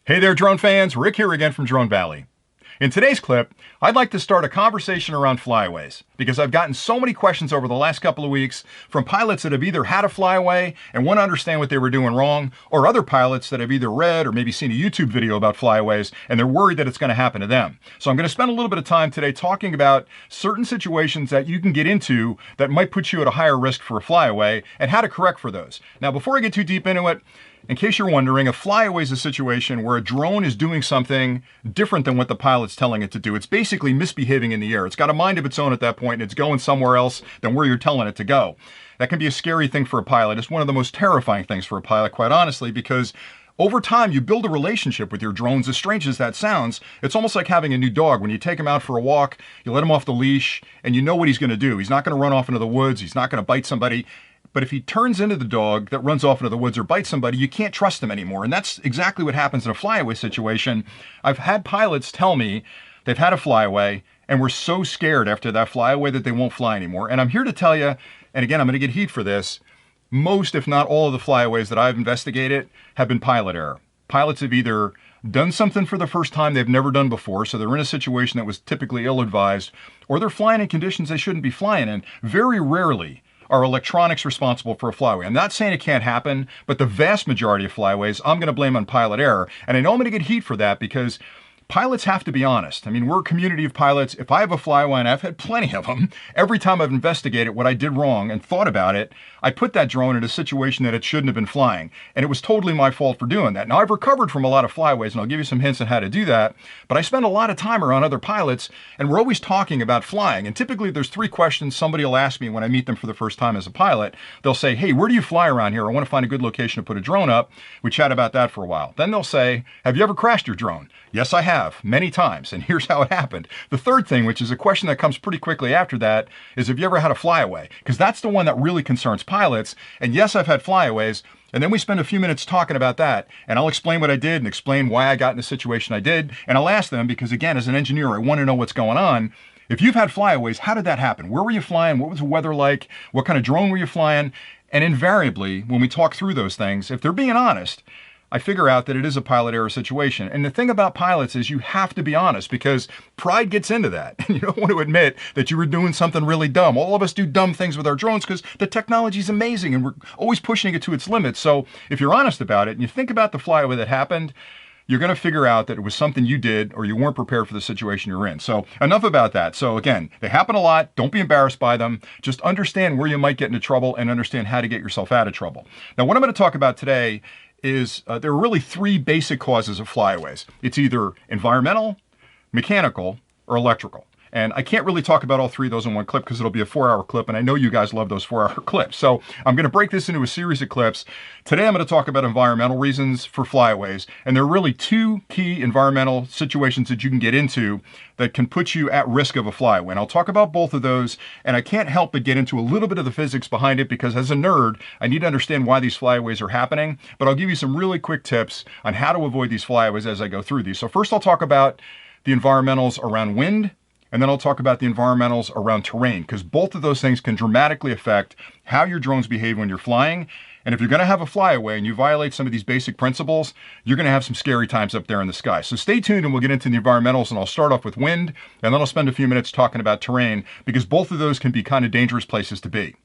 Hey there, drone fans. Rick here again from Drone Valley. In today's clip, I'd like to start a conversation around flyaways because I've gotten so many questions over the last couple of weeks from pilots that have either had a flyaway and want to understand what they were doing wrong, or other pilots that have either read or maybe seen a YouTube video about flyaways and they're worried that it's going to happen to them. So I'm going to spend a little bit of time today talking about certain situations that you can get into that might put you at a higher risk for a flyaway and how to correct for those. Now, before I get too deep into it, in case you're wondering, a flyaway is a situation where a drone is doing something different than what the pilot's telling it to do. It's basically misbehaving in the air. It's got a mind of its own at that point, and it's going somewhere else than where you're telling it to go. That can be a scary thing for a pilot. It's one of the most terrifying things for a pilot, quite honestly, because over time, you build a relationship with your drones. As strange as that sounds, it's almost like having a new dog. When you take him out for a walk, you let him off the leash, and you know what he's going to do. He's not going to run off into the woods. He's not going to bite somebody. But if he turns into the dog that runs off into the woods or bites somebody, you can't trust him anymore. And that's exactly what happens in a flyaway situation. I've had pilots tell me they've had a flyaway and were so scared after that flyaway that they won't fly anymore. And I'm here to tell you, and again, I'm going to get heat for this, most, if not all of the flyaways that I've investigated have been pilot error. Pilots have either done something for the first time they've never done before, so they're in a situation that was typically ill-advised, or they're flying in conditions they shouldn't be flying in. Very rarely are electronics responsible for a flyaway. I'm not saying it can't happen, but the vast majority of flyaways, I'm going to blame on pilot error. And I know I'm going to get heat for that because pilots have to be honest. I mean, we're a community of pilots. If I have a flyaway, and I've had plenty of them, every time I've investigated what I did wrong and thought about it, I put that drone in a situation that it shouldn't have been flying. And it was totally my fault for doing that. Now, I've recovered from a lot of flyaways, and I'll give you some hints on how to do that. But I spend a lot of time around other pilots, and we're always talking about flying. And typically, there's three questions somebody will ask me when I meet them for the first time as a pilot. They'll say, hey, where do you fly around here? I want to find a good location to put a drone up. We chat about that for a while. Then they'll say, have you ever crashed your drone? Yes, I have, many times, and here's how it happened. The third thing, which is a question that comes pretty quickly after that, is have you ever had a flyaway? Because that's the one that really concerns pilots. And yes, I've had flyaways, and then we spend a few minutes talking about that, and I'll explain what I did and explain why I got in the situation I did, and I'll ask them, because again, as an engineer, I want to know what's going on. If you've had flyaways, how did that happen? Where were you flying? What was the weather like? What kind of drone were you flying? And invariably, when we talk through those things, if they're being honest, I figure out that it is a pilot error situation. And the thing about pilots is you have to be honest because pride gets into that. And you don't want to admit that you were doing something really dumb. All of us do dumb things with our drones because the technology is amazing and we're always pushing it to its limits. So if you're honest about it and you think about the flyaway that happened, you're going to figure out that it was something you did or you weren't prepared for the situation you're in. So enough about that. So again, they happen a lot. Don't be embarrassed by them. Just understand where you might get into trouble and understand how to get yourself out of trouble. Now, what I'm going to talk about today is there are really three basic causes of flyaways. It's either environmental, mechanical, or electrical. And I can't really talk about all three of those in one clip because it'll be a 4-hour clip, and I know you guys love those 4-hour clips. So I'm going to break this into a series of clips. Today I'm going to talk about environmental reasons for flyaways, and there are really two key environmental situations that you can get into that can put you at risk of a flyaway. And I'll talk about both of those, and I can't help but get into a little bit of the physics behind it because as a nerd, I need to understand why these flyaways are happening, but I'll give you some really quick tips on how to avoid these flyaways as I go through these. So first I'll talk about the environmentals around wind, and then I'll talk about the environmentals around terrain, because both of those things can dramatically affect how your drones behave when you're flying. And if you're going to have a flyaway and you violate some of these basic principles, you're going to have some scary times up there in the sky. So stay tuned and we'll get into the environmentals, and I'll start off with wind, and then I'll spend a few minutes talking about terrain, because both of those can be kind of dangerous places to be.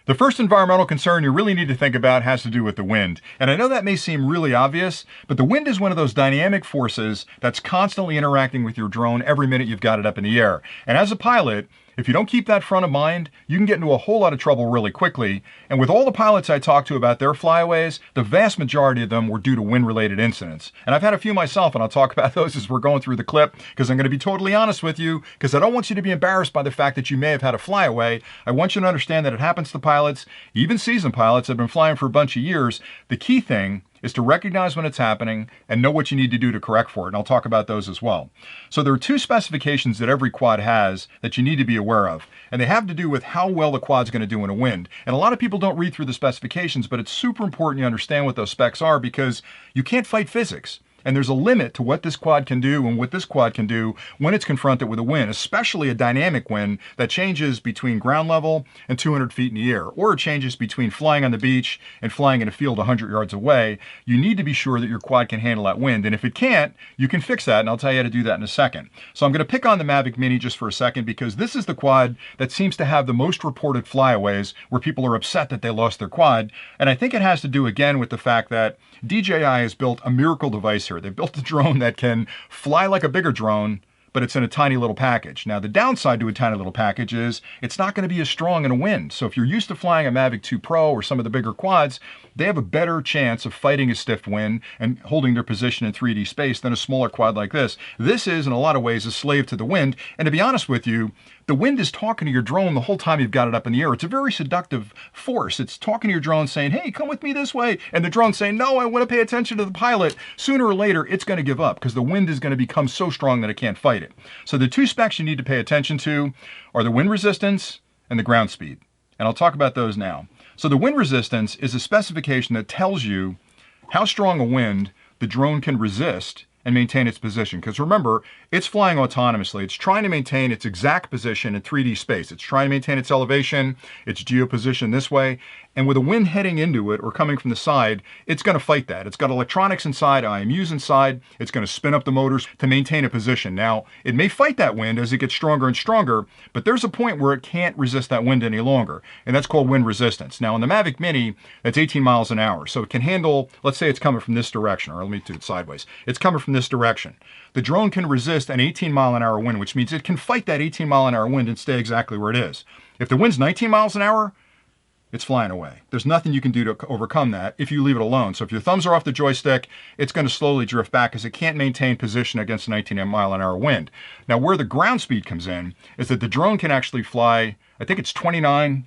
The first environmental concern you really need to think about has to do with the wind. And I know that may seem really obvious, but the wind is one of those dynamic forces that's constantly interacting with your drone every minute you've got it up in the air. And as a pilot, if you don't keep that front of mind, you can get into a whole lot of trouble really quickly. And with all the pilots I talked to about their flyaways, the vast majority of them were due to wind-related incidents. And I've had a few myself, and I'll talk about those as we're going through the clip, because I'm going to be totally honest with you, because I don't want you to be embarrassed by the fact that you may have had a flyaway. I want you to understand that it happens to pilots, even seasoned pilots that have been flying for a bunch of years. The key thing is to recognize when it's happening and know what you need to do to correct for it. And I'll talk about those as well. So there are two specifications that every quad has that you need to be aware of. And they have to do with how well the quad's going to do in a wind. And a lot of people don't read through the specifications, but it's super important you understand what those specs are because you can't fight physics. And there's a limit to what this quad can do and what this quad can do when it's confronted with a wind, especially a dynamic wind that changes between ground level and 200 feet in the air, or it changes between flying on the beach and flying in a field 100 yards away. You need to be sure that your quad can handle that wind. And if it can't, you can fix that, and I'll tell you how to do that in a second. So I'm going to pick on the Mavic Mini just for a second because this is the quad that seems to have the most reported flyaways where people are upset that they lost their quad. And I think it has to do again with the fact that DJI has built a miracle device here. They've built a drone that can fly like a bigger drone, but it's in a tiny little package. Now, the downside to a tiny little package is it's not going to be as strong in a wind. So if you're used to flying a Mavic 2 Pro or some of the bigger quads, they have a better chance of fighting a stiff wind and holding their position in 3D space than a smaller quad like this. This is, in a lot of ways, a slave to the wind. And to be honest with you, the wind is talking to your drone the whole time you've got it up in the air. It's a very seductive force. It's talking to your drone saying, hey, come with me this way. And the drone's saying, no, I want to pay attention to the pilot. Sooner or later, it's going to give up because the wind is going to become so strong that it can't fight it. So the two specs you need to pay attention to are the wind resistance and the ground speed. And I'll talk about those now. So the wind resistance is a specification that tells you how strong a wind the drone can resist and maintain its position. Because remember, it's flying autonomously. It's trying to maintain its exact position in 3D space. It's trying to maintain its elevation, its geoposition this way. And with a wind heading into it or coming from the side, it's going to fight that. It's got electronics inside, IMUs inside. It's going to spin up the motors to maintain a position. Now, it may fight that wind as it gets stronger and stronger, but there's a point where it can't resist that wind any longer. And that's called wind resistance. Now, in the Mavic Mini, that's 18 miles an hour. So it can handle, let's say it's coming from this direction, or let me do it sideways. It's coming from this direction. The drone can resist an 18 mile an hour wind, which means it can fight that 18 mile an hour wind and stay exactly where it is. If the wind's 19 miles an hour, it's flying away. There's nothing you can do to overcome that if you leave it alone. So if your thumbs are off the joystick, it's going to slowly drift back because it can't maintain position against a 19 mile an hour wind. Now, where the ground speed comes in is that the drone can actually fly, I think it's 29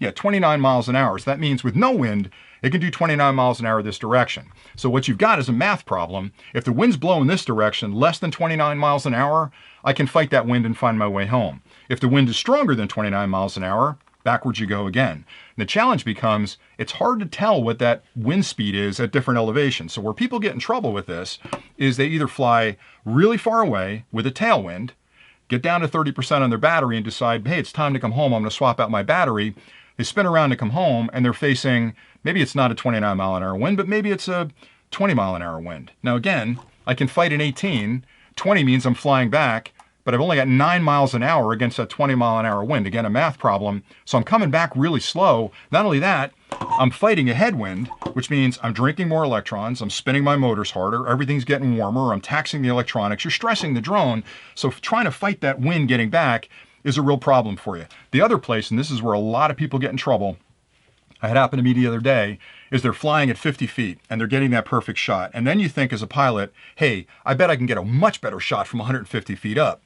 miles an hour. So that means with no wind, it can do 29 miles an hour this direction. So what you've got is a math problem. If the wind's blowing this direction, less than 29 miles an hour, I can fight that wind and find my way home. If the wind is stronger than 29 miles an hour, backwards you go again. And the challenge becomes, it's hard to tell what that wind speed is at different elevations. So where people get in trouble with this is they either fly really far away with a tailwind, get down to 30% on their battery and decide, hey, it's time to come home, I'm going to swap out my battery. They spin around to come home and they're facing, maybe it's not a 29 mile an hour wind, but maybe it's a 20 mile an hour wind. Now again, I can fight an 18, 20 means I'm flying back, but I've only got 9 miles an hour against a 20 mile an hour wind. Again, a math problem. So I'm coming back really slow. Not only that, I'm fighting a headwind, which means I'm drinking more electrons. I'm spinning my motors harder. Everything's getting warmer. I'm taxing the electronics. You're stressing the drone. So trying to fight that wind getting back is a real problem for you. The other place, and this is where a lot of people get in trouble, it happened to me the other day, is they're flying at 50 feet and they're getting that perfect shot. And then you think as a pilot, hey, I bet I can get a much better shot from 150 feet up.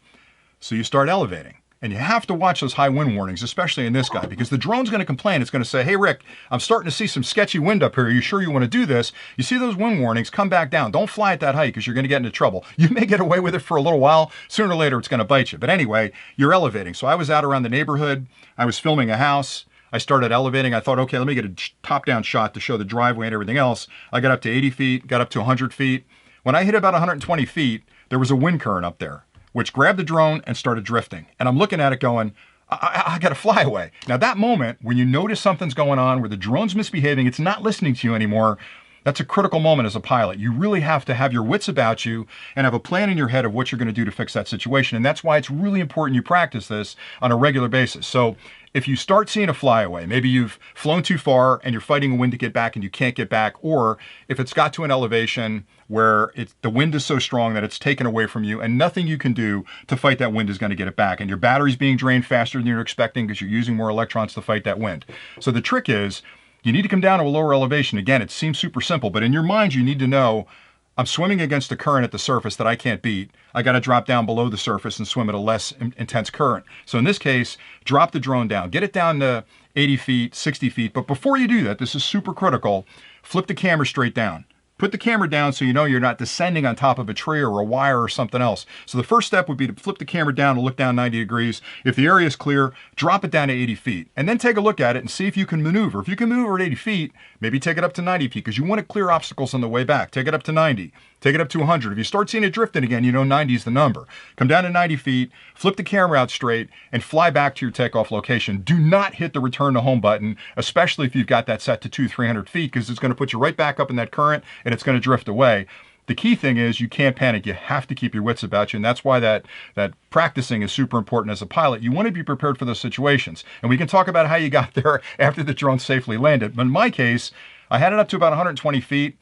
So you start elevating. And you have to watch those high wind warnings, especially in this guy, because the drone's going to complain. It's going to say, hey, Rick, I'm starting to see some sketchy wind up here. Are you sure you want to do this? You see those wind warnings, come back down. Don't fly at that height because you're going to get into trouble. You may get away with it for a little while. Sooner or later, it's going to bite you. But anyway, you're elevating. So I was out around the neighborhood. I was filming a house. I started elevating. I thought, okay, let me get a top-down shot to show the driveway and everything else. I got up to 80 feet, got up to 100 feet. When I hit about 120 feet, there was a wind current up there, which grabbed the drone and started drifting. And I'm looking at it going, I got to fly away. Now that moment when you notice something's going on, where the drone's misbehaving, it's not listening to you anymore, that's a critical moment as a pilot. You really have to have your wits about you and have a plan in your head of what you're going to do to fix that situation. And that's why it's really important you practice this on a regular basis. So if you start seeing a flyaway, maybe you've flown too far and you're fighting a wind to get back and you can't get back, or if it's got to an elevation where the wind is so strong that it's taken away from you and nothing you can do to fight that wind is going to get it back, and your battery's being drained faster than you're expecting because you're using more electrons to fight that wind. So the trick is, you need to come down to a lower elevation. Again, it seems super simple, but in your mind, you need to know, I'm swimming against a current at the surface that I can't beat. I got to drop down below the surface and swim at a less intense current. So in this case, drop the drone down, get it down to 80 feet, 60 feet. But before you do that, this is super critical, flip the camera straight down. Put the camera down so you know you're not descending on top of a tree or a wire or something else. So the first step would be to flip the camera down and look down 90 degrees. If the area is clear, drop it down to 80 feet. And then take a look at it and see if you can maneuver. If you can maneuver at 80 feet, maybe take it up to 90 feet because you want to clear obstacles on the way back. Take it up to 90. Take it up to 100. If you start seeing it drifting again, you know 90 is the number. Come down to 90 feet, flip the camera out straight, and fly back to your takeoff location. Do not hit the return to home button, especially if you've got that set to 200-300 feet, because it's going to put you right back up in that current and it's going to drift away. The key thing is you can't panic. You have to keep your wits about you, and that's why that practicing is super important as a pilot. You want to be prepared for those situations. And we can talk about how you got there after the drone safely landed. But in my case, I had it up to about 120 feet.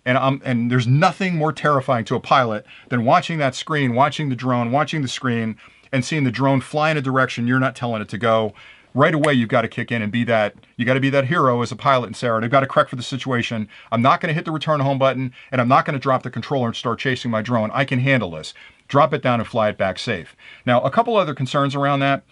And there's nothing more terrifying to a pilot than watching that screen, watching the drone, watching the screen, and seeing the drone fly in a direction you're not telling it to go. Right away, you've got to kick in and you got to be that hero as a pilot and say, all right, I've got to correct for the situation. I'm not going to hit the return home button, and I'm not going to drop the controller and start chasing my drone. I can handle this. Drop it down and fly it back safe. Now, a couple other concerns around that.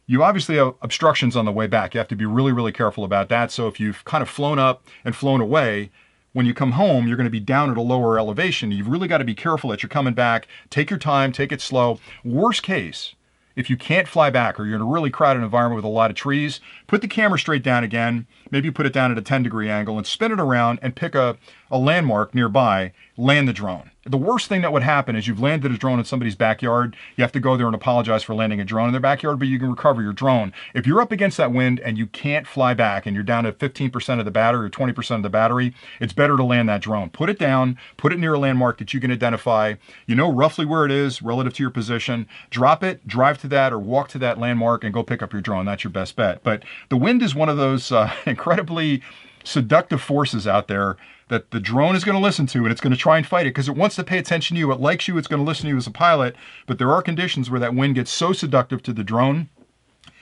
You obviously have obstructions on the way back. You have to be really, really careful about that. So if you've kind of flown up and flown away, when you come home, you're going to be down at a lower elevation. You've really got to be careful that you're coming back. Take your time, take it slow. Worst case, if you can't fly back or you're in a really crowded environment with a lot of trees, put the camera straight down again. Maybe put it down at a 10-degree angle and spin it around and pick a landmark nearby, land the drone. The worst thing that would happen is you've landed a drone in somebody's backyard. You have to go there and apologize for landing a drone in their backyard, but you can recover your drone. If you're up against that wind and you can't fly back and you're down to 15% of the battery or 20% of the battery, it's better to land that drone. Put it down, put it near a landmark that you can identify. You know roughly where it is relative to your position. Drop it, drive to that, or walk to that landmark and go pick up your drone. That's your best bet. But the wind is one of those incredibly seductive forces out there that the drone is going to listen to, and it's going to try and fight it because it wants to pay attention to you. It likes you. It's going to listen to you as a pilot. But there are conditions where that wind gets so seductive to the drone,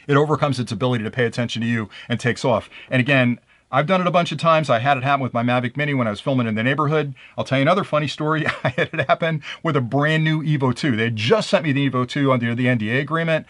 it overcomes its ability to pay attention to you and takes off. And again, I've done it a bunch of times. I had it happen with my Mavic Mini when I was filming in the neighborhood. I'll tell you another funny story. I had it happen with a brand new Evo 2. They had just sent me the Evo 2 under the NDA agreement.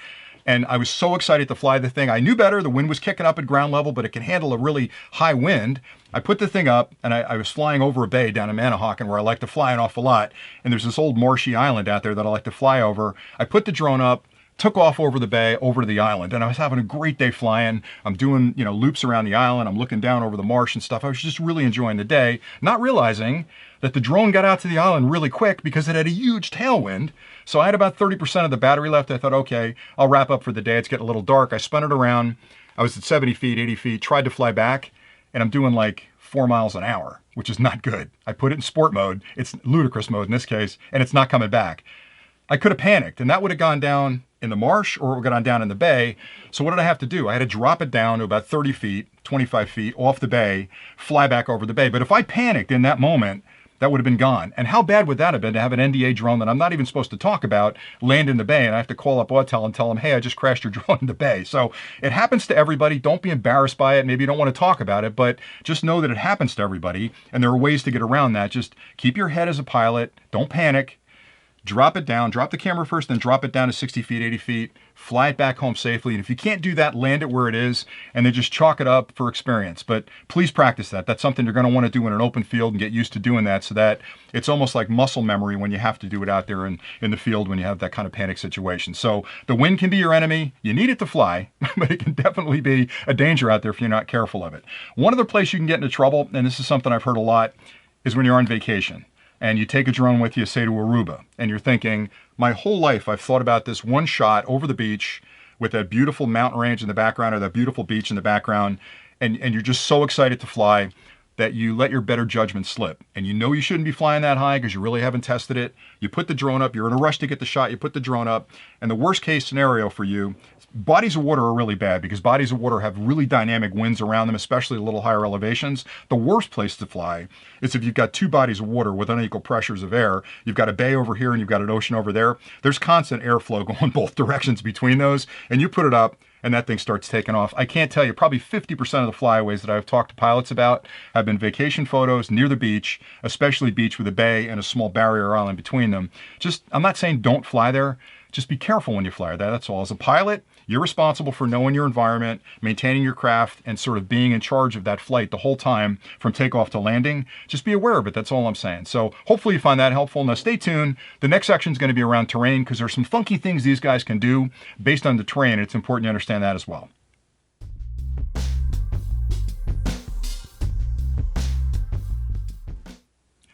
And I was so excited to fly the thing. I knew better. The wind was kicking up at ground level, but it can handle a really high wind. I put the thing up, and I was flying over a bay down in Manahawkin where I like to fly an awful lot. And there's this old marshy island out there that I like to fly over. I put the drone up, took off over the bay, over to the island, and I was having a great day flying. I'm doing, loops around the island. I'm looking down over the marsh and stuff. I was just really enjoying the day, not realizing that the drone got out to the island really quick because it had a huge tailwind. So I had about 30% of the battery left. I thought, okay, I'll wrap up for the day. It's getting a little dark. I spun it around. I was at 70 feet, 80 feet, tried to fly back, and I'm doing like 4 miles an hour, which is not good. I put it in sport mode. It's ludicrous mode in this case, and it's not coming back. I could have panicked, and that would have gone down in the marsh or it would have gone down in the bay. So what did I have to do? I had to drop it down to about 30 feet, 25 feet off the bay, fly back over the bay. But if I panicked in that moment, that would have been gone. And how bad would that have been to have an NDA drone that I'm not even supposed to talk about land in the bay, and I have to call up Autel and tell them, hey, I just crashed your drone in the bay. So it happens to everybody. Don't be embarrassed by it. Maybe you don't want to talk about it, but just know that it happens to everybody, and there are ways to get around that. Just keep your head as a pilot. Don't panic. Drop it down, drop the camera first, then drop it down to 60 feet, 80 feet, fly it back home safely. And if you can't do that, land it where it is, and then just chalk it up for experience. But please practice that. That's something you're going to want to do in an open field and get used to doing that so that it's almost like muscle memory when you have to do it out there in the field when you have that kind of panic situation. So the wind can be your enemy. You need it to fly, but it can definitely be a danger out there if you're not careful of it. One other place you can get into trouble, and this is something I've heard a lot, is when you're on vacation. And you take a drone with you, say to Aruba, and you're thinking, my whole life I've thought about this one shot over the beach with that beautiful mountain range in the background or that beautiful beach in the background, and you're just so excited to fly that you let your better judgment slip. And you know you shouldn't be flying that high because you really haven't tested it. You put the drone up, you're in a rush to get the shot, you put the drone up, and the worst case scenario for you, bodies of water are really bad because bodies of water have really dynamic winds around them, especially at a little higher elevations. The worst place to fly is if you've got two bodies of water with unequal pressures of air. You've got a bay over here and you've got an ocean over there. There's constant airflow going both directions between those, and you put it up, and that thing starts taking off. I can't tell you, probably 50% of the flyaways that I've talked to pilots about have been vacation photos near the beach, especially beach with a bay and a small barrier island between them. I'm not saying don't fly there. just be careful when you fly. That's all. As a pilot, you're responsible for knowing your environment, maintaining your craft, and sort of being in charge of that flight the whole time from takeoff to landing. Just be aware of it. That's all I'm saying. So hopefully you find that helpful. Now stay tuned. The next section is going to be around terrain because there's some funky things these guys can do based on the terrain. It's important you understand that as well.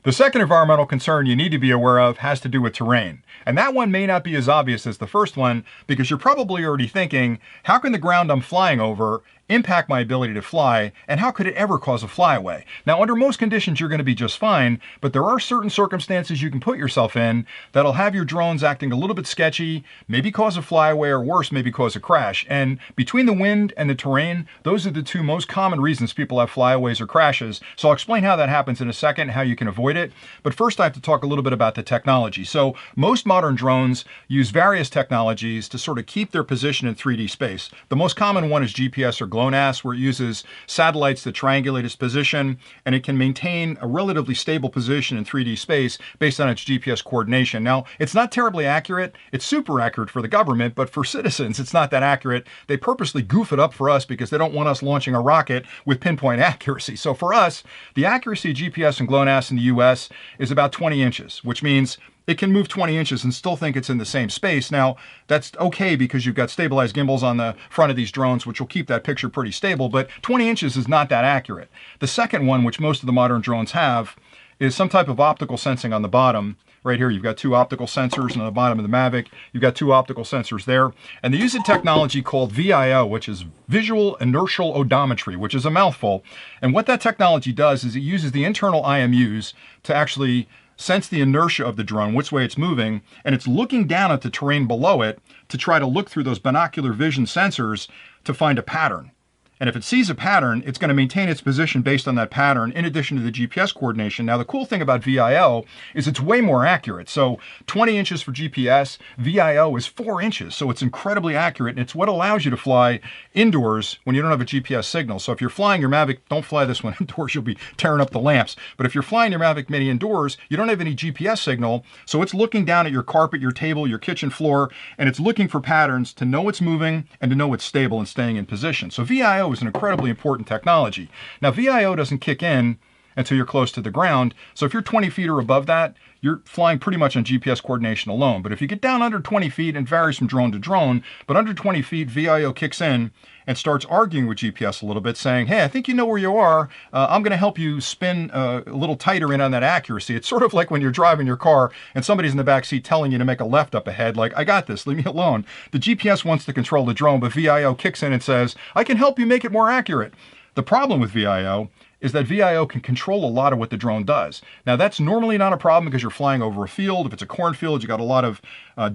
The second environmental concern you need to be aware of has to do with terrain. And that one may not be as obvious as the first one because you're probably already thinking, how can the ground I'm flying over impact my ability to fly, and how could it ever cause a flyaway? Now, under most conditions, you're going to be just fine, but there are certain circumstances you can put yourself in that'll have your drones acting a little bit sketchy, maybe cause a flyaway, or worse, maybe cause a crash. And between the wind and the terrain, those are the two most common reasons people have flyaways or crashes. So I'll explain how that happens in a second, how you can avoid it. But first, I have to talk a little bit about the technology. So most modern drones use various technologies to sort of keep their position in 3D space. The most common one is GPS or GLONASS, where it uses satellites to triangulate its position, and it can maintain a relatively stable position in 3D space based on its GPS coordination. Now, it's not terribly accurate. It's super accurate for the government, but for citizens, it's not that accurate. They purposely goof it up for us because they don't want us launching a rocket with pinpoint accuracy. So for us, the accuracy of GPS and GLONASS in the US is about 20 inches, which means it can move 20 inches and still think it's in the same space. Now, that's okay because you've got stabilized gimbals on the front of these drones, which will keep that picture pretty stable, but 20 inches is not that accurate. The second one, which most of the modern drones have, is some type of optical sensing on the bottom. Right here, you've got two optical sensors, and on the bottom of the Mavic, you've got two optical sensors there. And they use a technology called VIO, which is Visual Inertial Odometry, which is a mouthful. And what that technology does is it uses the internal IMUs to actually sense the inertia of the drone, which way it's moving, and it's looking down at the terrain below it to try to look through those binocular vision sensors to find a pattern. And if it sees a pattern, it's going to maintain its position based on that pattern in addition to the GPS coordination. Now, the cool thing about VIO is it's way more accurate. So 20 inches for GPS, VIO is 4 inches. So it's incredibly accurate. And it's what allows you to fly indoors when you don't have a GPS signal. So if you're flying your Mavic, don't fly this one indoors. You'll be tearing up the lamps. But if you're flying your Mavic Mini indoors, you don't have any GPS signal. So it's looking down at your carpet, your table, your kitchen floor, and it's looking for patterns to know it's moving and to know it's stable and staying in position. So VIO is an incredibly important technology. Now, VIO doesn't kick in until you're close to the ground. So if you're 20 feet or above that, you're flying pretty much on GPS coordination alone. But if you get down under 20 feet, and varies from drone to drone, but under 20 feet, VIO kicks in and starts arguing with GPS a little bit, saying, hey, I think you know where you are. I'm going to help you spin a little tighter in on that accuracy. It's sort of like when you're driving your car and somebody's in the back seat telling you to make a left up ahead, like, I got this, leave me alone. The GPS wants to control the drone, but VIO kicks in and says, I can help you make it more accurate. The problem with VIO is that VIO can control a lot of what the drone does. Now, that's normally not a problem because you're flying over a field. If it's a cornfield, you've got a lot of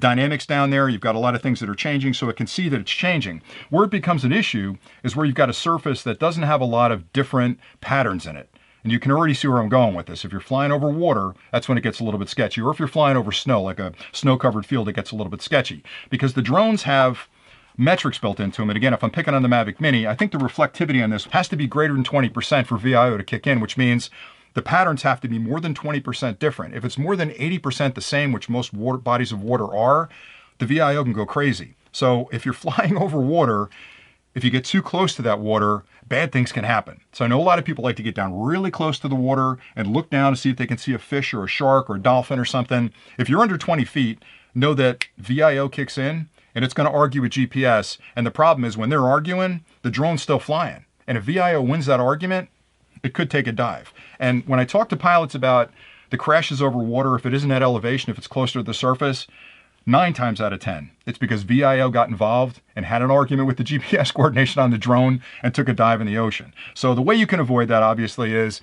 dynamics down there. You've got a lot of things that are changing, so it can see that it's changing. Where it becomes an issue is where you've got a surface that doesn't have a lot of different patterns in it. And you can already see where I'm going with this. If you're flying over water, that's when it gets a little bit sketchy. Or if you're flying over snow, like a snow-covered field, it gets a little bit sketchy. Because the drones have metrics built into them. And again, if I'm picking on the Mavic Mini, I think the reflectivity on this has to be greater than 20% for VIO to kick in, which means the patterns have to be more than 20% different. If it's more than 80% the same, which most bodies of water are, the VIO can go crazy. So if you're flying over water, if you get too close to that water, bad things can happen. So I know a lot of people like to get down really close to the water and look down to see if they can see a fish or a shark or a dolphin or something. If you're under 20 feet, know that VIO kicks in and it's going to argue with GPS. And the problem is when they're arguing, the drone's still flying. And if VIO wins that argument, it could take a dive. And when I talk to pilots about the crashes over water, if it isn't at elevation, if it's closer to the surface, 9 times out of 10, it's because VIO got involved and had an argument with the GPS coordination on the drone and took a dive in the ocean. So the way you can avoid that, obviously, is,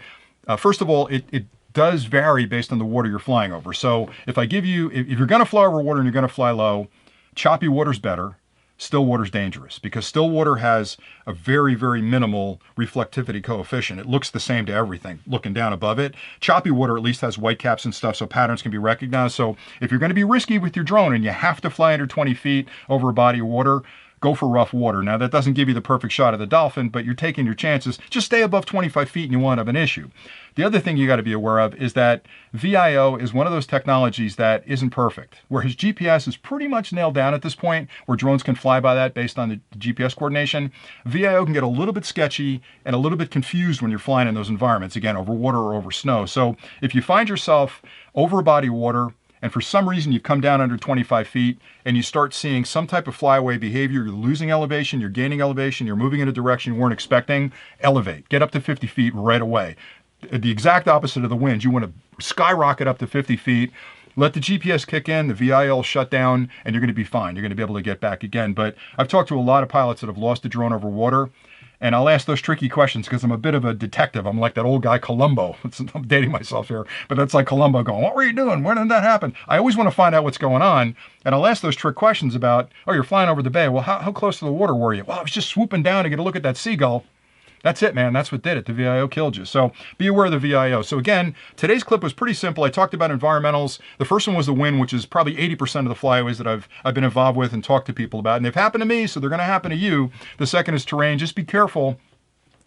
first of all, it does vary based on the water you're flying over. So if I give you, if you're going to fly over water and you're going to fly low, choppy water's better. Still water's dangerous because still water has a very, very minimal reflectivity coefficient. It looks the same to everything looking down above it. Choppy water at least has white caps and stuff, so patterns can be recognized. So if you're going to be risky with your drone and you have to fly under 20 feet over a body of water, go for rough water. Now, that doesn't give you the perfect shot of the dolphin, but you're taking your chances. Just stay above 25 feet and you won't have an issue. The other thing you got to be aware of is that VIO is one of those technologies that isn't perfect, whereas GPS is pretty much nailed down at this point, where drones can fly by that based on the GPS coordination. VIO can get a little bit sketchy and a little bit confused when you're flying in those environments, again, over water or over snow. So if you find yourself over a body of water, and for some reason you come down under 25 feet and you start seeing some type of flyaway behavior, you're losing elevation, you're gaining elevation, you're moving in a direction you weren't expecting, elevate. Get up to 50 feet right away. The exact opposite of the wind. You want to skyrocket up to 50 feet. Let the GPS kick in, the VIO will shut down, and you're going to be fine. You're going to be able to get back again. But I've talked to a lot of pilots that have lost a drone over water, and I'll ask those tricky questions because I'm a bit of a detective. I'm like that old guy Columbo. I'm dating myself here, but that's like Columbo going, what were you doing? When did that happen? I always want to find out what's going on, and I'll ask those trick questions about, oh, you're flying over the bay. Well, how close to the water were you? Well, I was just swooping down to get a look at that seagull. That's it, man. That's what did it. The VIO killed you. So be aware of the VIO. So again, today's clip was pretty simple. I talked about environmentals. The first one was the wind, which is probably 80% of the flyaways that I've been involved with and talked to people about. And they've happened to me, so they're going to happen to you. The second is terrain. Just be careful.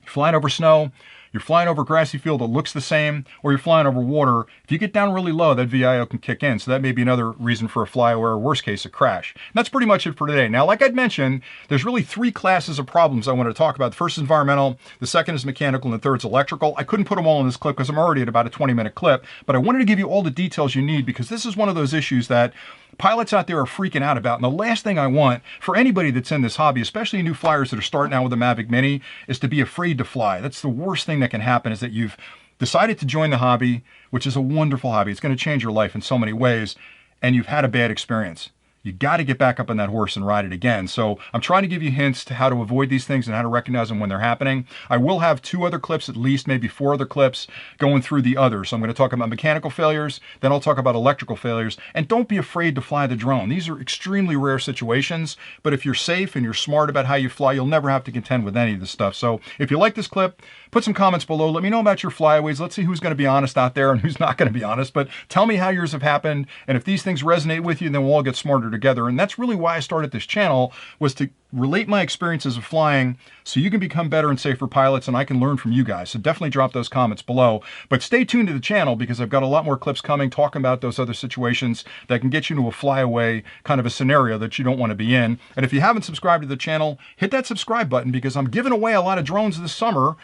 You're flying over snow, you're flying over a grassy field that looks the same, or you're flying over water. If you get down really low, that VIO can kick in. So that may be another reason for a flyaway, or worst case, a crash. And that's pretty much it for today. Now, like I'd mentioned, there's really three classes of problems I want to talk about. The first is environmental, the second is mechanical, and the third is electrical. I couldn't put them all in this clip because I'm already at about a 20-minute clip, but I wanted to give you all the details you need because this is one of those issues that pilots out there are freaking out about. And the last thing I want for anybody that's in this hobby, especially new flyers that are starting out with a Mavic Mini, is to be afraid to fly. That's the worst thing that can happen, is that you've decided to join the hobby, which is a wonderful hobby. It's going to change your life in so many ways, and you've had a bad experience. You got to get back up on that horse and ride it again. So I'm trying to give you hints to how to avoid these things and how to recognize them when they're happening. I will have 2 other clips, at least maybe 4 other clips, going through the others. So I'm going to talk about mechanical failures, then I'll talk about electrical failures. And don't be afraid to fly the drone. These are extremely rare situations, but if you're safe and you're smart about how you fly, you'll never have to contend with any of this stuff. So if you like this clip, put some comments below. Let me know about your flyaways. Let's see who's going to be honest out there and who's not going to be honest. But tell me how yours have happened. And if these things resonate with you, then we'll all get smarter together. And that's really why I started this channel, was to relate my experiences of flying so you can become better and safer pilots, and I can learn from you guys. So definitely drop those comments below. But stay tuned to the channel because I've got a lot more clips coming talking about those other situations that can get you into a flyaway kind of a scenario that you don't want to be in. And if you haven't subscribed to the channel, hit that subscribe button because I'm giving away a lot of drones this summer.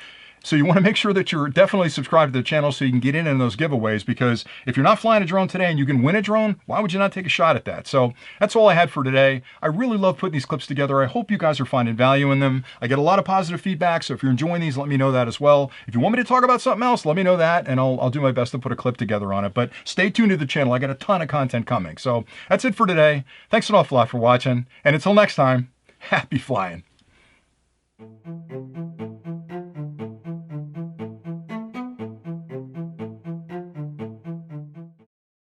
So you want to make sure that you're definitely subscribed to the channel so you can get in those giveaways, because if you're not flying a drone today and you can win a drone, why would you not take a shot at that? So that's all I had for today. I really love putting these clips together. I hope you guys are finding value in them. I get a lot of positive feedback, so if you're enjoying these, let me know that as well. If you want me to talk about something else, let me know that, and I'll do my best to put a clip together on it. But stay tuned to the channel. I got a ton of content coming. So that's it for today. Thanks an awful lot for watching, and until next time, happy flying.